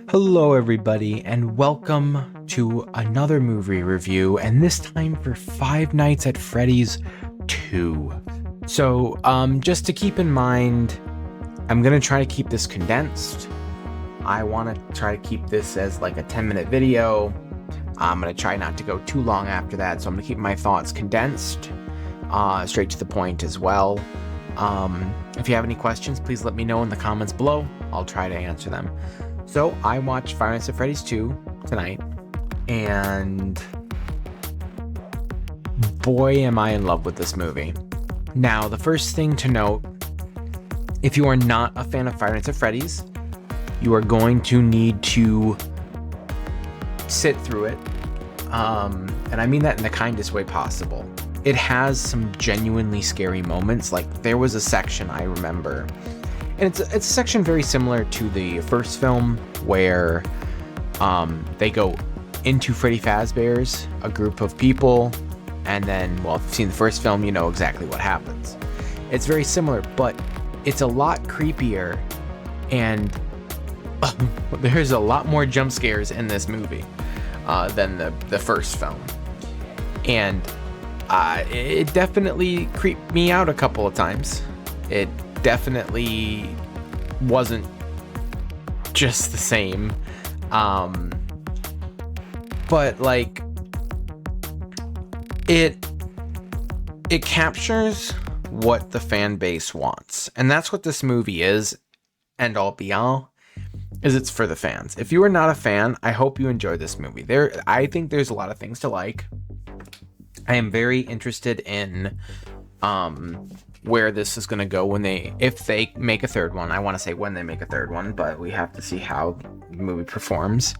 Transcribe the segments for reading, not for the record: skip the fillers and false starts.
Hello, everybody, and welcome to another movie review, and this time for Five Nights at Freddy's 2. So, just to keep in mind, I'm gonna try to keep this condensed. I want to try to keep this as like a 10-minute video. I'm gonna try not to go too long after that, so I'm gonna keep my thoughts condensed, straight to the point as well. If you have any questions, please let me know in the comments below. I'll try to answer them. So I watched Five Nights at Freddy's 2 tonight, and boy am I in love with this movie. Now, the first thing to note, if you are not a fan of Five Nights at Freddy's, you are going to need to sit through it, and I mean that in the kindest way possible. It has some genuinely scary moments. Like, there was a section I remember, and it's a section very similar to the first film where they go into Freddy Fazbear's, a group of people, and then, well, if you've seen the first film, you know exactly what happens. It's very similar, but it's a lot creepier, and there's a lot more jump scares in this movie than the first film. And it definitely creeped me out a couple of times. It definitely wasn't just the same. But like it captures what the fan base wants. And that's what this movie is, end all be all, is it's for the fans. If you are not a fan, I hope you enjoy this movie. I think there's a lot of things to like. I am very interested in where this is going to go if they make a third one. I want to say when they make a third one, but we have to see how the movie performs.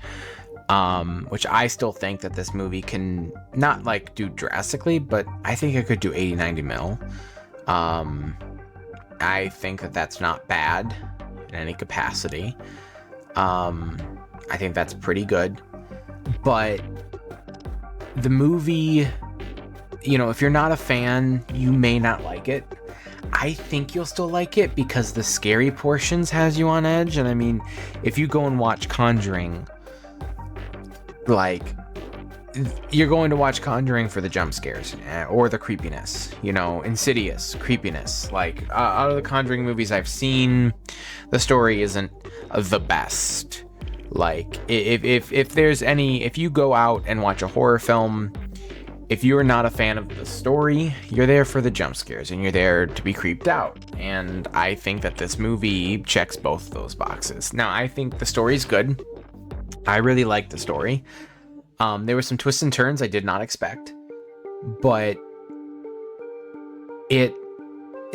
Which I still think that this movie can not like do drastically, but I think it could do 80-90 mil. I think that that's not bad in any capacity. I think that's pretty good. But the movie, you know, if you're not a fan, you may not like it. I think you'll still like it because the scary portions has you on edge. And I mean, if you go and watch Conjuring, like, you're going to watch Conjuring for the jump scares or the creepiness, you know, Insidious creepiness. Like, out of the Conjuring movies I've seen, the story isn't the best. Like, if you go out and watch a horror film, if you're not a fan of the story, you're there for the jump scares and you're there to be creeped out. And I think that this movie checks both of those boxes. Now, I think the story's good. I really like the story. There were some twists and turns I did not expect, but it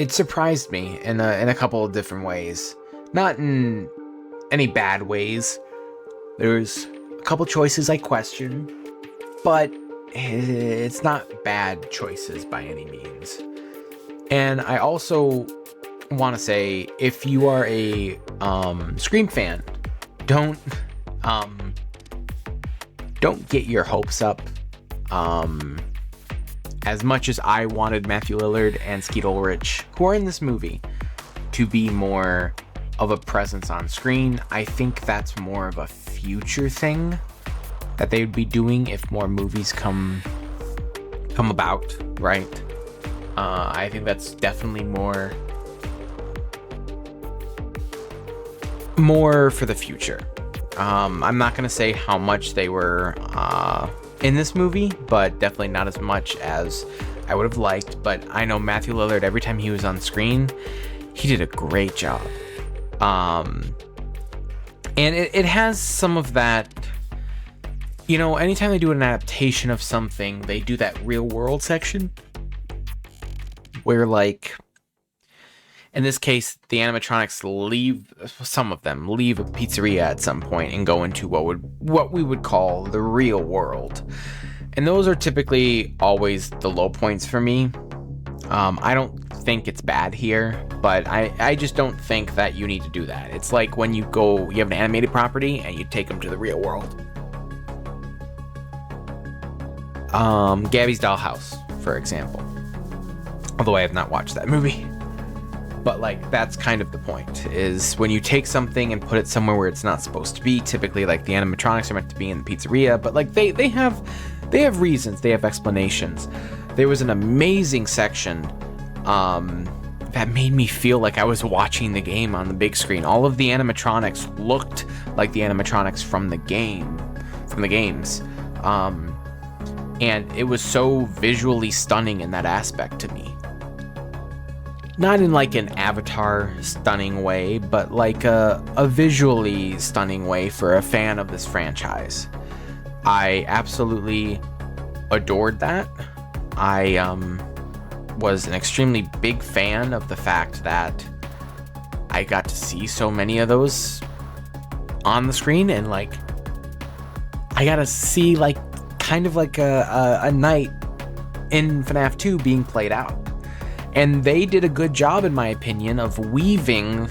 surprised me in a couple of different ways. Not in any bad ways. There's a couple choices I questioned, but it's not bad choices by any means. And I also want to say, if you are a Scream fan, don't get your hopes up. As much as I wanted Matthew Lillard and Skeet Ulrich, who are in this movie, to be more of a presence on screen, I think that's more of a future thing that they would be doing if more movies come about, right? I think that's definitely more for the future. I'm not gonna say how much they were in this movie, but definitely not as much as I would have liked. But I know Matthew Lillard, every time he was on screen, he did a great job. And it has some of that. You know, anytime they do an adaptation of something, they do that real world section where, like, in this case, the animatronics some of them leave a pizzeria at some point and go into what we would call the real world. And those are typically always the low points for me. I don't think it's bad here, but I just don't think that you need to do that. It's like when you have an animated property and you take them to the real world. Gabby's Dollhouse, for example. Although I have not watched that movie. But like, that's kind of the point, is when you take something and put it somewhere where it's not supposed to be. Typically, like, the animatronics are meant to be in the pizzeria, but like they have reasons, they have explanations. There was an amazing section that made me feel like I was watching the game on the big screen. All of the animatronics looked like the animatronics from the games. And it was so visually stunning in that aspect to me. Not in like an Avatar stunning way, but like a visually stunning way for a fan of this franchise. I absolutely adored that. I was an extremely big fan of the fact that I got to see so many of those on the screen, and like I got to see like kind of like a night in FNAF 2 being played out. And they did a good job, in my opinion, of weaving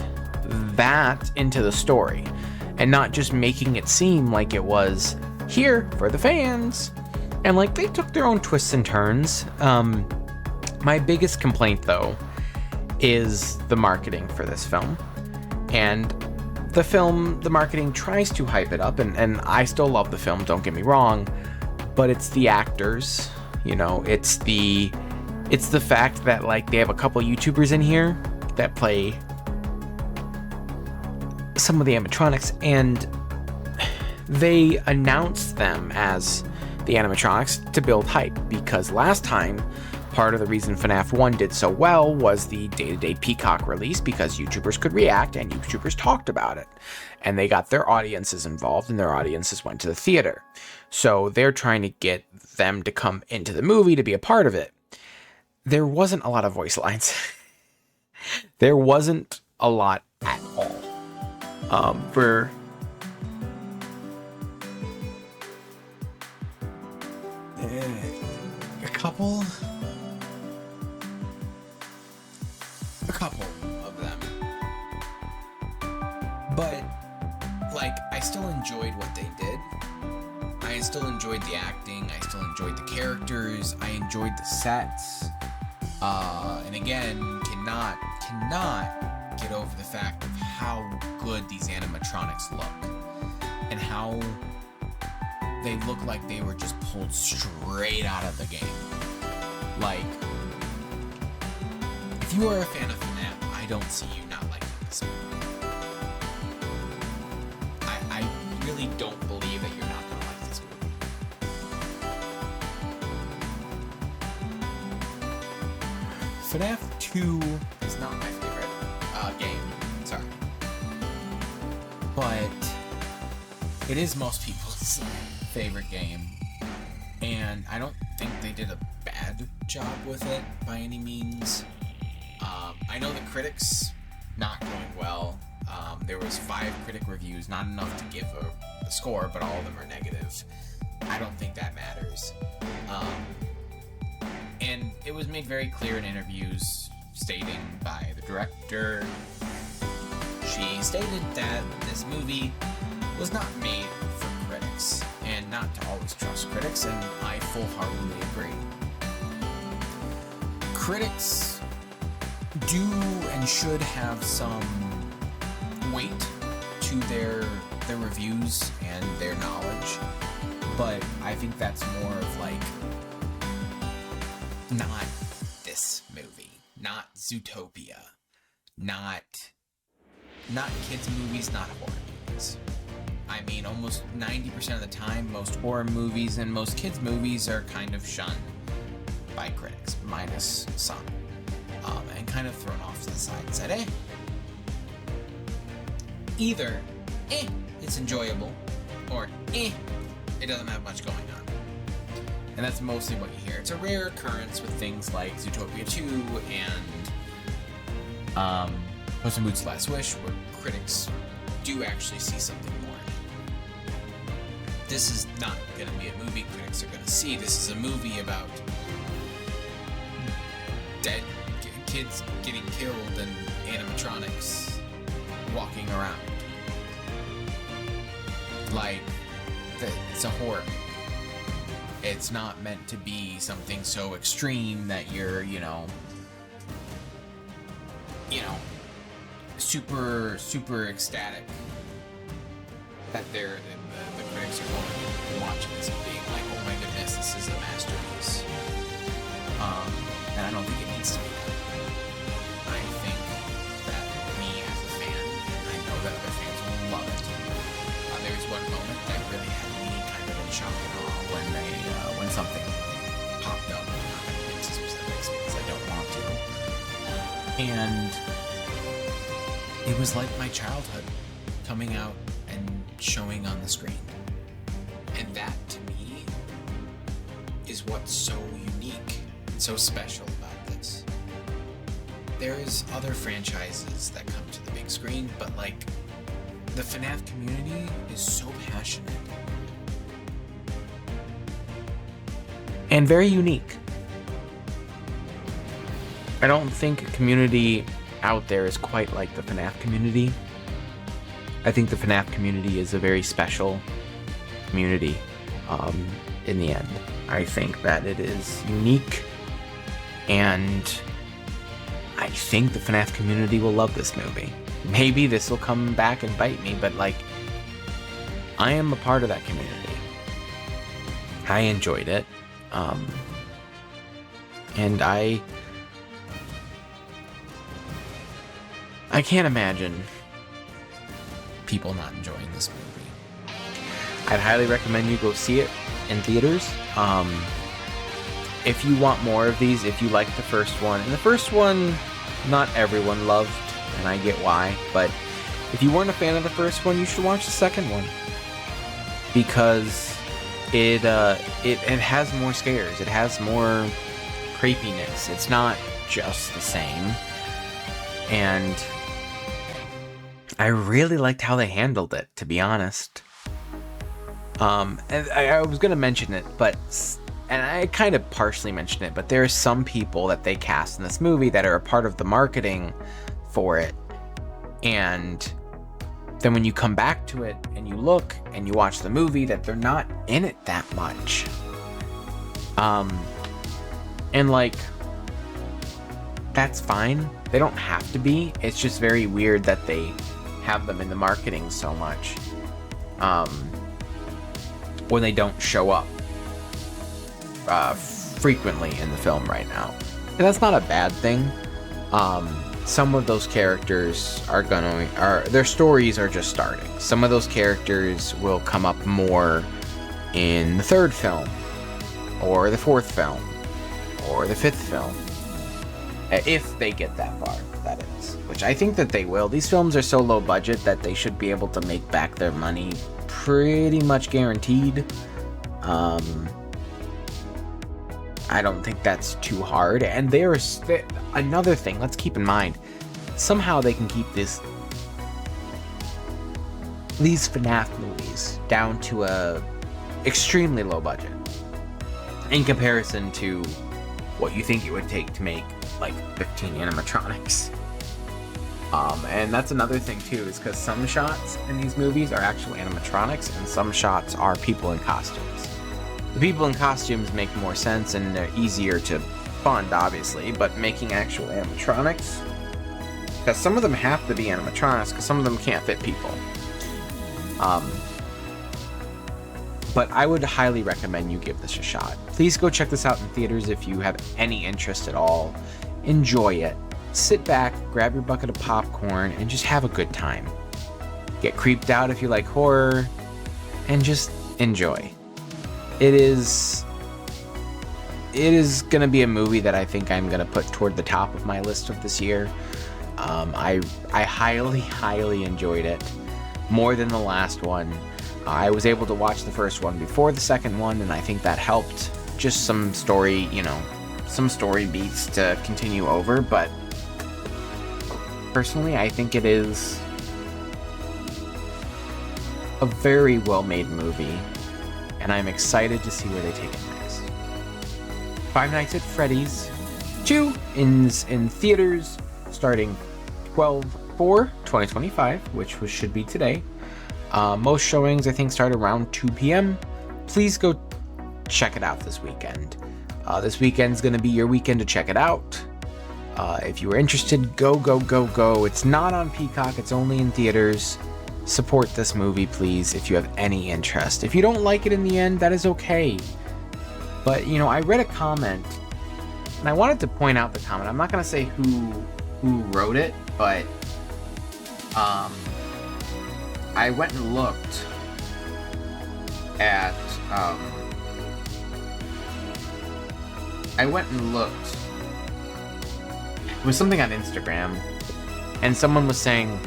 that into the story and not just making it seem like it was here for the fans. And like, they took their own twists and turns. My biggest complaint, though, is the marketing for this film. And the marketing tries to hype it up, and I still love the film, don't get me wrong, but it's the actors, you know, it's the fact that like they have a couple YouTubers in here that play some of the animatronics, and they announced them as the animatronics to build hype, because last time, part of the reason FNAF 1 did so well was the day-to-day Peacock release, because YouTubers could react and YouTubers talked about it. And they got their audiences involved, and their audiences went to the theater. So they're trying to get them to come into the movie to be a part of it. There wasn't a lot of voice lines. There wasn't a lot at all. For a couple of them, but like, I still enjoyed what they did. I still enjoyed the acting, I still enjoyed the characters, I enjoyed the sets, and again, cannot get over the fact of how good these animatronics look, and how they look like they were just pulled straight out of the game. Like, if you are a fan of FNAF, I don't see you not liking this movie. I really don't believe that you're not gonna like this movie. FNAF 2 is not my favorite game, sorry. But it is most people's favorite game, and I don't think they did a bad job with it by any means. I know the critics not going well. There was 5 critic reviews, not enough to give a score, but all of them are negative. I don't think that matters. And it was made very clear in interviews, stating by the director, she stated that this movie was not made for critics, and not to always trust critics, and I full-heartedly agree. Critics do and should have some weight to their reviews and their knowledge, but I think that's more of like, not this movie, not Zootopia, not kids movies, not horror movies. I mean, almost 90% of the time, most horror movies and most kids movies are kind of shunned by critics, minus some, and kind of thrown off to the side and said, either, it's enjoyable, or, it doesn't have much going on. And that's mostly what you hear. It's a rare occurrence with things like Zootopia 2 and Puss in Boots' Last Wish, where critics do actually see something more in it. This is not going to be a movie critics are going to see. This is a movie about dead kids getting killed and animatronics walking around. Like, it's a horror movie. It's not meant to be something so extreme that you're, super ecstatic that the critics are going and watching this and being like, oh my goodness, this is a masterpiece. And I don't think it needs to be that. I think that me as a fan, and I know that other fans will love it. There was one moment that really had me kind of in shock and awe when something popped up. I'm not going to get into specifics because I don't want to. And it was like my childhood coming out and showing on the screen. And that, to me, is what's so unique and so special about this. There's other franchises that come to the big screen, but like, the FNAF community is so passionate and very unique. I don't think a community out there is quite like the FNAF community. I think the FNAF community is a very special community in the end. I think that it is unique, and I think the FNAF community will love this movie. Maybe this will come back and bite me, but like, I am a part of that community. I enjoyed it. And I can't imagine people not enjoying this movie. I'd highly recommend you go see it in theaters. If you want more of these, if you like the first one, and the first one, not everyone loved, and I get why, but if you weren't a fan of the first one, you should watch the second one, because it has more scares, it has more creepiness. It's not just the same, and I really liked how they handled it, to be honest. And I was gonna mention it, and I kind of partially mentioned it, but there are some people that they cast in this movie that are a part of the marketing for it, and then when you come back to it and you look and you watch the movie, that they're not in it that much. And like, that's fine. They don't have to be. It's just very weird that they have them in the marketing so much, when they don't show up frequently in the film right now. And that's not a bad thing. Some of those characters their stories are just starting. Some of those characters will come up more in the third film, or the fourth film, or the fifth film, if they get that far, that is. Which I think that they will. These films are so low budget that they should be able to make back their money pretty much guaranteed. I don't think that's too hard. And there's another thing, let's keep in mind, somehow they can keep these FNAF movies down to a extremely low budget in comparison to what you think it would take to make like 15 animatronics. And that's another thing too, is because some shots in these movies are actual animatronics and some shots are people in costumes. The people in costumes make more sense and they're easier to fund, obviously, but making actual animatronics, because some of them have to be animatronics, because some of them can't fit people. But I would highly recommend you give this a shot. Please go check this out in theaters if you have any interest at all. Enjoy it. Sit back, grab your bucket of popcorn, and just have a good time. Get creeped out if you like horror, and just enjoy. It is gonna be a movie that I think I'm gonna put toward the top of my list of this year. I highly enjoyed it, more than the last one. I was able to watch the first one before the second one, and I think that helped. Just some story, some story beats to continue over, but personally, I think it is a very well-made movie, and I'm excited to see where they take it next. Five Nights at Freddy's 2 in theaters starting 12/4/2025, which should be today. Most showings, I think, start around 2 p.m. Please go check it out this weekend. This weekend's going to be your weekend to check it out. If you are interested, go, go, go, go. It's not on Peacock, it's only in theaters. Support this movie, please, if you have any interest. If you don't like it in the end, that is okay. But, you know, I read a comment, and I wanted to point out the comment. I'm not going to say who wrote it, but I went and looked at it was something on Instagram, and someone was saying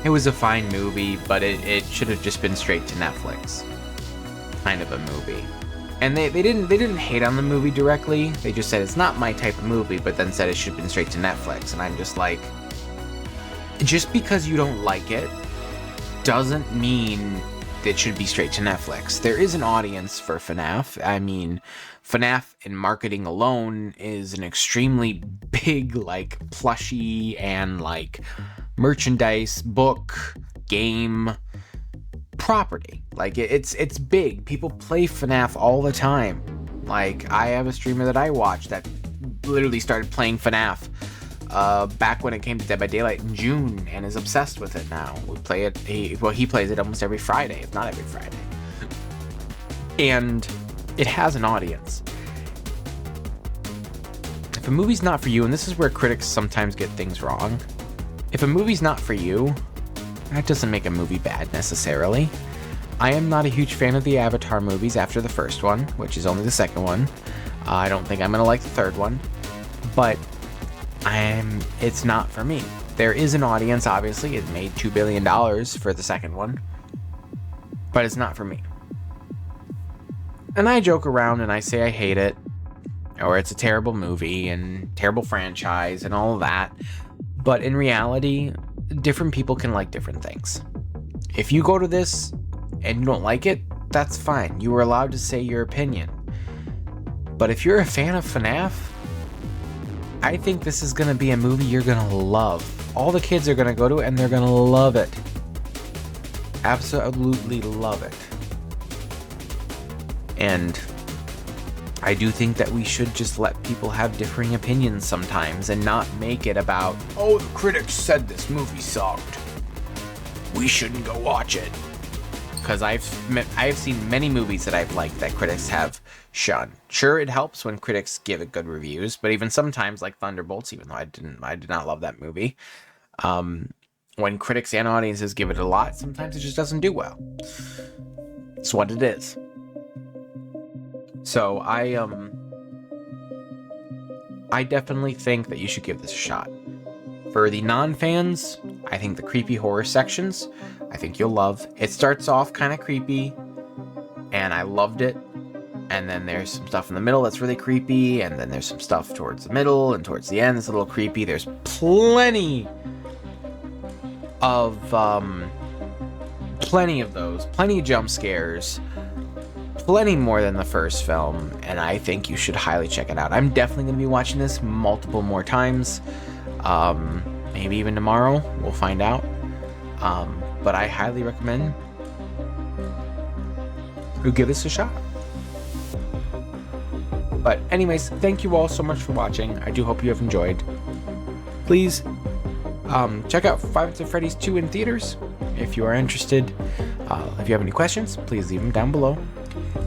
it was a fine movie, but it should have just been straight to Netflix kind of a movie. And they didn't hate on the movie directly. They just said it's not my type of movie, but then said it should have been straight to Netflix. And I'm just like, just because you don't like it doesn't mean it should be straight to Netflix. There is an audience for FNAF. I mean, FNAF in marketing alone is an extremely big, like, plushie and, like, merchandise, book, game property. Like, it's big. People play FNAF all the time. Like, I have a streamer that I watch that literally started playing FNAF back when it came to Dead by Daylight in June, and is obsessed with it now. We play it, he plays it almost every Friday, if not every Friday. And it has an audience. If a movie's not for you, and this is where critics sometimes get things wrong, if a movie's not for you, that doesn't make a movie bad necessarily. I am not a huge fan of the Avatar movies after the first one, which is only the second one. I don't think I'm gonna like the third one, but it's not for me. There is an audience, obviously. It made $2 billion for the second one, but it's not for me. And I joke around and I say I hate it, or it's a terrible movie and terrible franchise and all of that. But in reality, different people can like different things. If you go to this and you don't like it, that's fine. You are allowed to say your opinion. But if you're a fan of FNAF, I think this is going to be a movie you're going to love. All the kids are going to go to it and they're going to love it. Absolutely love it. And I do think that we should just let people have differing opinions sometimes and not make it about, oh, the critics said this movie sucked, we shouldn't go watch it. Because I've seen many movies that I've liked that critics have shunned. Sure, it helps when critics give it good reviews, but even sometimes, like Thunderbolts, even though I did not love that movie, when critics and audiences give it a lot, sometimes it just doesn't do well. It's what it is. So I definitely think that you should give this a shot. For the non-fans, I think the creepy horror sections, I think you'll love. It starts off kind of creepy, and I loved it. And then there's some stuff in the middle that's really creepy, and then there's some stuff towards the middle and towards the end that's a little creepy. There's plenty of those, plenty of jump scares, plenty more than the first film, and I think you should highly check it out. I'm definitely going to be watching this multiple more times. Maybe even tomorrow, we'll find out. But I highly recommend you give this a shot. But anyways, thank you all so much for watching. I do hope you have enjoyed. Please check out Five Nights at Freddy's 2 in theaters if you are interested. If you have any questions, please leave them down below.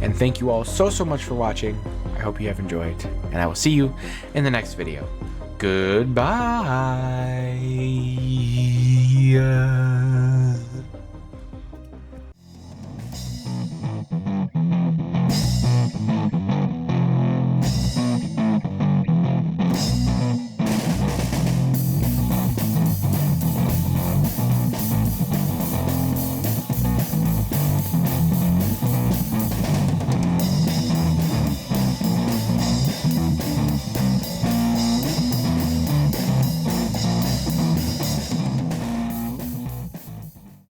And thank you all so much for watching. I hope you have enjoyed, and I will see you in the next video. Goodbye.